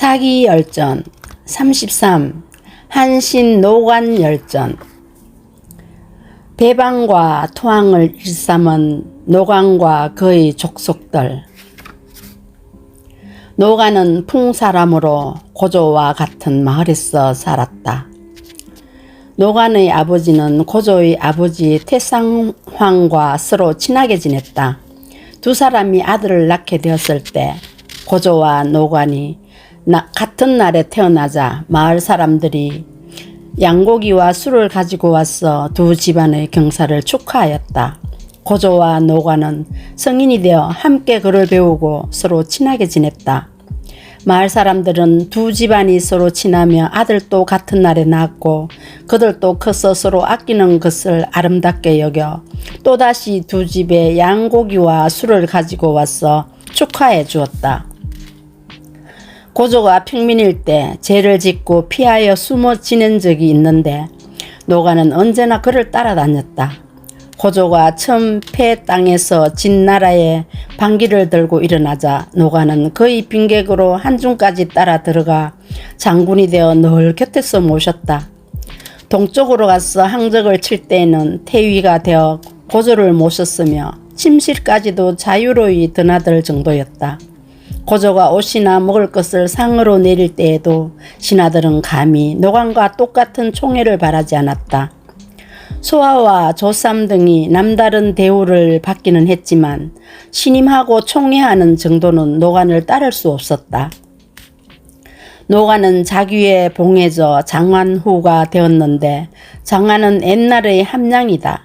사기열전 33. 한신노관열전. 배방과 토항을 일삼은 노관과 그의 족속들. 노관은 풍사람으로 고조와 같은 마을에서 살았다. 노관의 아버지는 고조의 아버지 태상황과 서로 친하게 지냈다. 두 사람이 아들을 낳게 되었을 때 고조와 노관이 같은 날에 태어나자 마을 사람들이 양고기와 술을 가지고 와서 두 집안의 경사를 축하하였다. 고조와 노관은 성인이 되어 함께 글을 배우고 서로 친하게 지냈다. 마을 사람들은 두 집안이 서로 친하며 아들도 같은 날에 낳았고 그들도 커서 서로 아끼는 것을 아름답게 여겨 또다시 두 집에 양고기와 술을 가지고 와서 축하해 주었다. 고조가 평민일 때 죄를 짓고 피하여 숨어 지낸 적이 있는데 노관은 언제나 그를 따라다녔다. 고조가 처음 패 땅에서 진 나라에 반기를 들고 일어나자 노관은 그의 빈객으로 한중까지 따라 들어가 장군이 되어 늘 곁에서 모셨다. 동쪽으로 가서 항적을 칠 때에는 태위가 되어 고조를 모셨으며 침실까지도 자유로이 드나들 정도였다. 고조가 옷이나 먹을 것을 상으로 내릴 때에도 신하들은 감히 노관과 똑같은 총애를 바라지 않았다. 소하와 조삼 등이 남다른 대우를 받기는 했지만 신임하고 총애하는 정도는 노관을 따를 수 없었다. 노관은 자귀에 봉해져 장완후가 되었는데 장완은 옛날의 함량이다.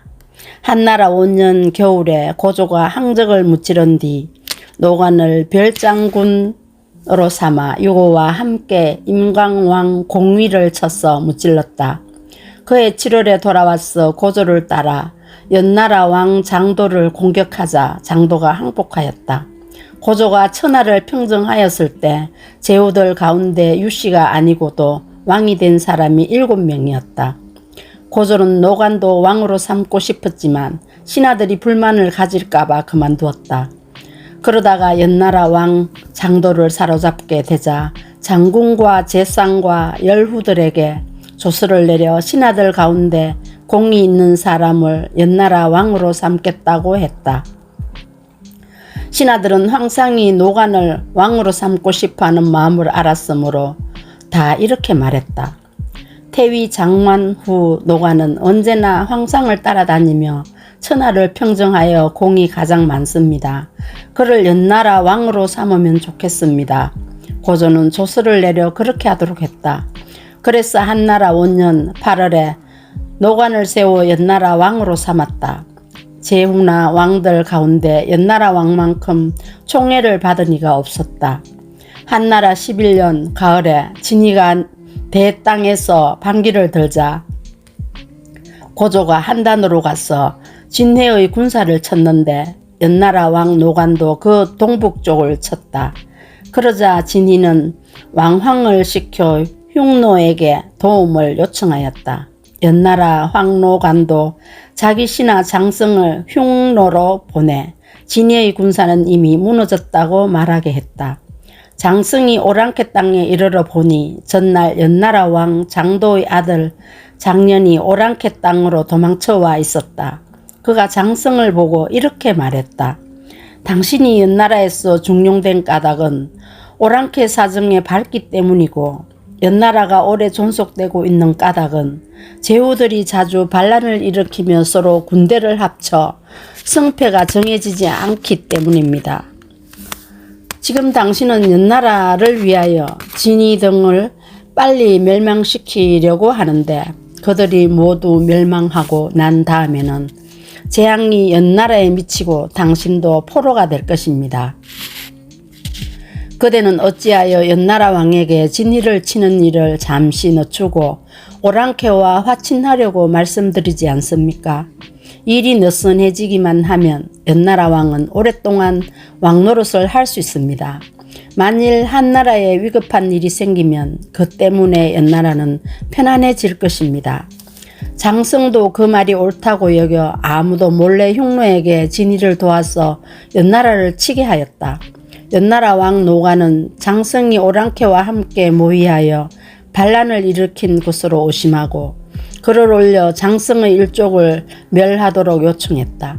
한나라 5년 겨울에 고조가 항적을 무찌른 뒤 노관을 별장군으로 삼아 유고와 함께 임광왕 공위를 쳐서 무찔렀다. 그해 7월에 돌아와서 고조를 따라 연나라 왕 장도를 공격하자 장도가 항복하였다. 고조가 천하를 평정하였을 때 제후들 가운데 유씨가 아니고도 왕이 된 사람이 7명이었다. 고조는 노관도 왕으로 삼고 싶었지만 신하들이 불만을 가질까봐 그만두었다. 그러다가 연나라 왕 장도를 사로잡게 되자 장군과 제상과 열후들에게 조서를 내려 신하들 가운데 공이 있는 사람을 연나라 왕으로 삼겠다고 했다. 신하들은 황상이 노관을 왕으로 삼고 싶어하는 마음을 알았으므로 다 이렇게 말했다. 태위 장완후 노관은 언제나 황상을 따라다니며 천하를 평정하여 공이 가장 많습니다. 그를 연나라 왕으로 삼으면 좋겠습니다. 고조는 조서를 내려 그렇게 하도록 했다. 그래서 한나라 5년 8월에 노관을 세워 연나라 왕으로 삼았다. 제후나 왕들 가운데 연나라 왕만큼 총애를 받은 이가 없었다. 한나라 11년 가을에 진이가 대땅에서 반기를 들자 고조가 한단으로 가서 진해의 군사를 쳤는데 연나라 왕 노관도 그 동북쪽을 쳤다. 그러자 진희는 왕황을 시켜 흉노에게 도움을 요청하였다. 연나라 황노관도 자기 신하 장성을 흉노로 보내 진희의 군사는 이미 무너졌다고 말하게 했다. 장성이 오랑캐 땅에 이르러 보니 전날 연나라 왕 장도의 아들 장년이 오랑캐 땅으로 도망쳐와 있었다. 그가 장성을 보고 이렇게 말했다. 당신이 연나라에서 중용된 까닭은 오랑캐 사정에 밝기 때문이고 연나라가 오래 존속되고 있는 까닭은 제후들이 자주 반란을 일으키며 서로 군대를 합쳐 승패가 정해지지 않기 때문입니다. 지금 당신은 연나라를 위하여 진희 등을 빨리 멸망시키려고 하는데 그들이 모두 멸망하고 난 다음에는 재앙이 연나라에 미치고 당신도 포로가 될 것입니다. 그대는 어찌하여 연나라 왕에게 진희를 치는 일을 잠시 늦추고 오랑캐와 화친하려고 말씀드리지 않습니까? 일이 느슨해지기만 하면 연나라 왕은 오랫동안 왕노릇을 할 수 있습니다. 만일 한나라에 위급한 일이 생기면 그 때문에 연나라는 편안해질 것입니다. 장성도 그 말이 옳다고 여겨 아무도 몰래 흉노에게 진희를 도와서 연나라를 치게 하였다. 연나라 왕 노가는 장승이 오랑캐와 함께 모의하여 반란을 일으킨 것으로 오심하고 글을 올려 장승의 일족을 멸하도록 요청했다.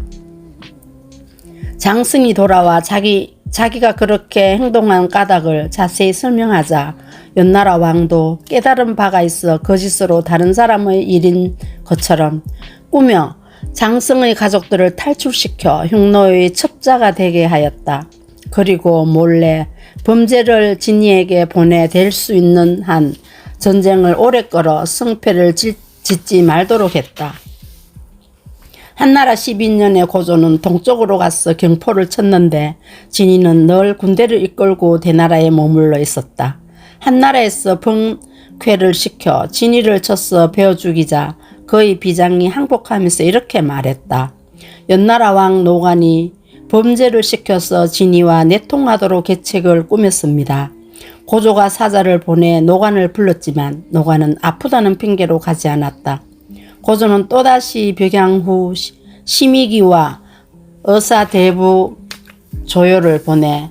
장승이 돌아와 자기가 그렇게 행동한 까닭을 자세히 설명하자 연나라 왕도 깨달은 바가 있어 거짓으로 다른 사람의 일인 것처럼 꾸며 장승의 가족들을 탈출시켜 흉노의 첩자가 되게 하였다. 그리고 몰래 범죄를 진이에게 보내 될 수 있는 한 전쟁을 오래 끌어 승패를 짓지 말도록 했다. 한나라 12년에 고조는 동쪽으로 가서 경포를 쳤는데 진이는 늘 군대를 이끌고 대나라에 머물러 있었다. 한나라에서 번쾌를 시켜 진이를 쳐서 베어 죽이자 그의 비장이 항복하면서 이렇게 말했다. 연나라 왕 노관이 범죄를 시켜서 진이와 내통하도록 계책을 꾸몄습니다. 고조가 사자를 보내 노관을 불렀지만 노관은 아프다는 핑계로 가지 않았다. 고조는 또다시 벽양 후 심의기와 의사대부 조요를 보내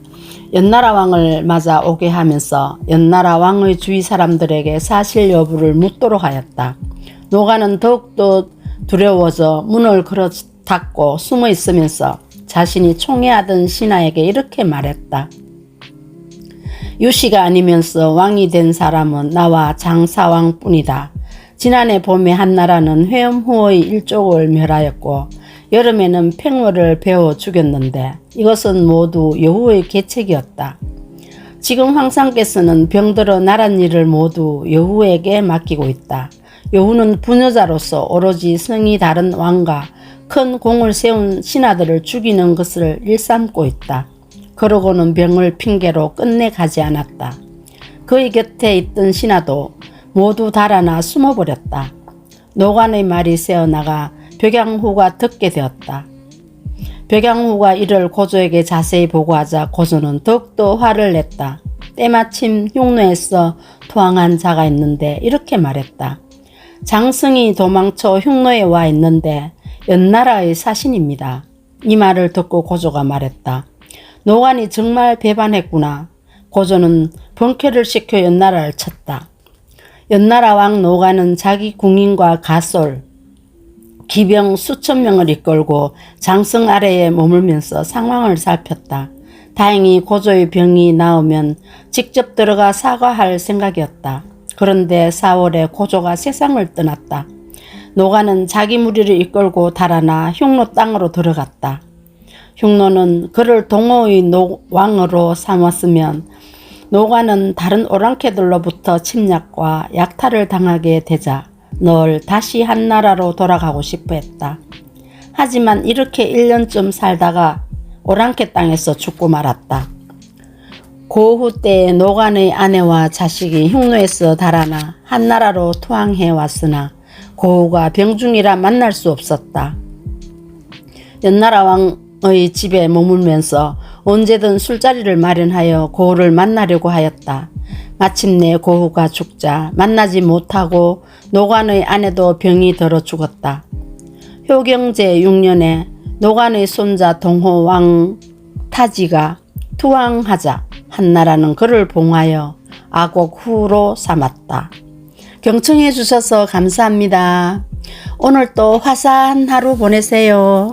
연나라 왕을 맞아 오게 하면서 연나라 왕의 주위 사람들에게 사실 여부를 묻도록 하였다. 노관은 더욱더 두려워져 문을 걸어 닫고 숨어 있으면서 자신이 총애하던 신하에게 이렇게 말했다. 유씨가 아니면서 왕이 된 사람은 나와 장사왕뿐이다. 지난해 봄에 한나라는 회엄후의 일족을 멸하였고 여름에는 팽월을 베어 죽였는데 이것은 모두 여후의 계책이었다. 지금 황상께서는 병들어 나란 일을 모두 여후에게 맡기고 있다. 여후는 부녀자로서 오로지 성이 다른 왕과 큰 공을 세운 신하들을 죽이는 것을 일삼고 있다. 그러고는 병을 핑계로 끝내 가지 않았다. 그의 곁에 있던 신하도 모두 달아나 숨어버렸다. 노관의 말이 새어나가 벽양후가 듣게 되었다. 벽양후가 이를 고조에게 자세히 보고하자 고조는 더욱더 화를 냈다. 때마침 흉노에서 토항한 자가 있는데 이렇게 말했다. 장승이 도망쳐 흉노에 와 있는데 연나라의 사신입니다. 이 말을 듣고 고조가 말했다. 노관이 정말 배반했구나. 고조는 번쾌를 시켜 연나라를 쳤다. 연나라 왕 노관은 자기 궁인과 가솔, 기병 수천 명을 이끌고 장승 아래에 머물면서 상황을 살폈다. 다행히 고조의 병이 나오면 직접 들어가 사과할 생각이었다. 그런데 4월에 고조가 세상을 떠났다. 노관은 자기 무리를 이끌고 달아나 흉노 땅으로 들어갔다. 흉노는 그를 동호의 왕으로 삼았으면 노관은 다른 오랑캐들로부터 침략과 약탈을 당하게 되자 늘 다시 한나라로 돌아가고 싶어 했다. 하지만 이렇게 1년쯤 살다가 오랑캐 땅에서 죽고 말았다. 고후 때에 노관의 아내와 자식이 흉노에서 달아나 한나라로 투항해 왔으나 고후가 병중이라 만날 수 없었다. 연나라 왕의 집에 머물면서 언제든 술자리를 마련하여 고후를 만나려고 하였다. 마침내 고후가 죽자 만나지 못하고 노관의 아내도 병이 들어 죽었다. 효경제 6년에 노관의 손자 동호 왕 타지가 투항하자 한나라는 그를 봉하여 아곡후로 삼았다. 경청해 주셔서 감사합니다. 오늘 또 화사한 하루 보내세요.